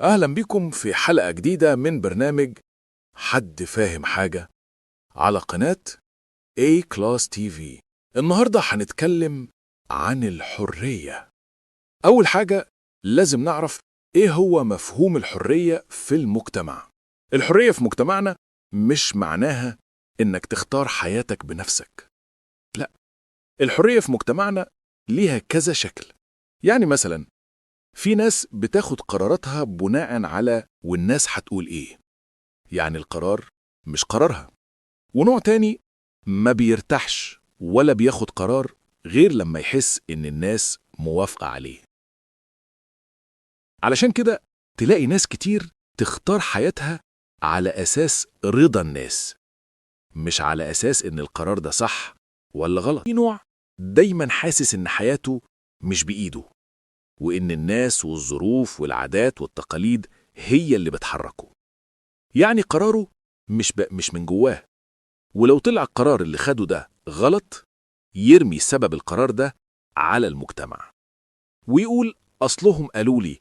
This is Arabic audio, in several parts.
أهلا بكم في حلقة جديدة من برنامج حد فاهم حاجة على قناة A-Class TV. النهاردة هنتكلم عن الحرية. أول حاجة لازم نعرف إيه هو مفهوم الحرية في المجتمع. الحرية في مجتمعنا مش معناها إنك تختار حياتك بنفسك. لا، الحرية في مجتمعنا ليها كذا شكل. يعني مثلا في ناس بتاخد قراراتها بناء على والناس هتقول إيه، يعني القرار مش قرارها. ونوع تاني ما بيرتاحش ولا بياخد قرار غير لما يحس إن الناس موافقة عليه. علشان كده تلاقي ناس كتير تختار حياتها على أساس رضا الناس، مش على أساس إن القرار ده صح ولا غلط. في نوع دايما حاسس إن حياته مش بإيده، وإن الناس والظروف والعادات والتقاليد هي اللي بتحركه. يعني قراره مش من جواه، ولو طلع القرار اللي خده ده غلط يرمي سبب القرار ده على المجتمع ويقول أصلهم قالوا لي،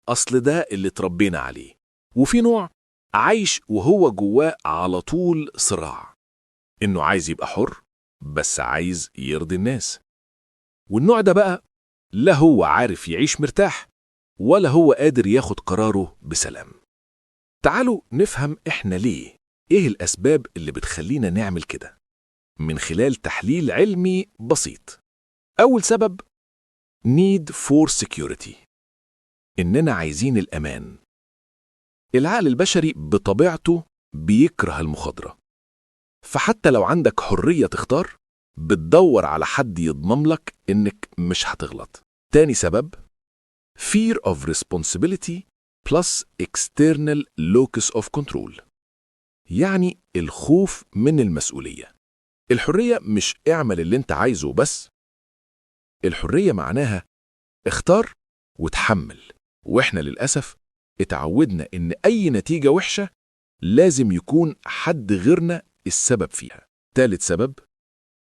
أصل ده اللي اتربينا عليه. وفي نوع عايش وهو جواه على طول صراع، إنه عايز يبقى حر بس عايز يرضي الناس. والنوع ده بقى لا هو عارف يعيش مرتاح ولا هو قادر ياخد قراره بسلام. تعالوا نفهم إحنا ليه، إيه الأسباب اللي بتخلينا نعمل كده من خلال تحليل علمي بسيط. أول سبب need for security، إننا عايزين الأمان. العقل البشري بطبيعته بيكره المخاطرة، فحتى لو عندك حرية تختار بتدور على حد يضمن لك إنك مش هتغلط. تاني سبب fear of responsibility plus external locus of control، يعني الخوف من المسؤولية. الحرية مش اعمل اللي انت عايزه بس، الحرية معناها اختار وتحمل. واحنا للأسف اتعودنا ان اي نتيجة وحشة لازم يكون حد غيرنا السبب فيها. ثالث سبب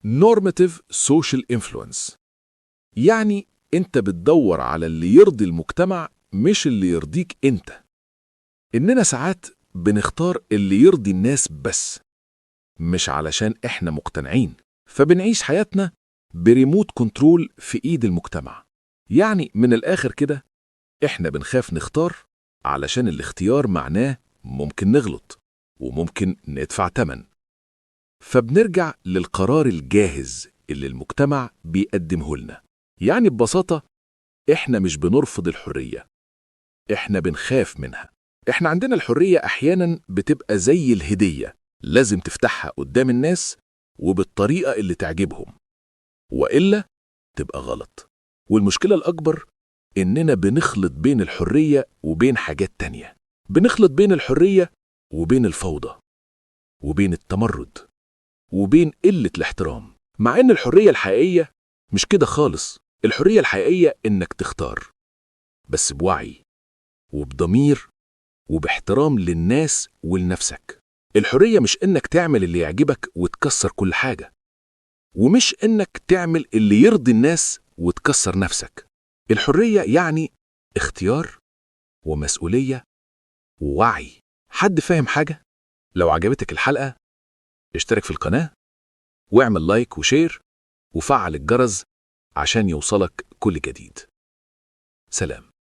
normative social influence، يعني انت بتدور على اللي يرضي المجتمع مش اللي يرضيك انت. اننا ساعات بنختار اللي يرضي الناس بس، مش علشان احنا مقتنعين، فبنعيش حياتنا بريموت كنترول في ايد المجتمع. يعني من الآخر كده احنا بنخاف نختار علشان الاختيار معناه ممكن نغلط وممكن ندفع تمن، فبنرجع للقرار الجاهز اللي المجتمع بيقدمه لنا. يعني ببساطة احنا مش بنرفض الحرية، احنا بنخاف منها. احنا عندنا الحرية احيانا بتبقى زي الهدية، لازم تفتحها قدام الناس وبالطريقة اللي تعجبهم، وإلا تبقى غلط. والمشكلة الأكبر إننا بنخلط بين الحرية وبين حاجات تانية. بنخلط بين الحرية وبين الفوضى وبين التمرد وبين قلة الاحترام، مع إن الحرية الحقيقية مش كده خالص. الحرية الحقيقية إنك تختار، بس بوعي وبضمير وباحترام للناس ولنفسك. الحرية مش إنك تعمل اللي يعجبك وتكسر كل حاجة، ومش إنك تعمل اللي يرضي الناس وتكسر نفسك. الحرية يعني اختيار ومسؤولية ووعي. حد فاهم حاجة؟ لو عجبتك الحلقة اشترك في القناة واعمل لايك وشير وفعل الجرس عشان يوصلك كل جديد. سلام.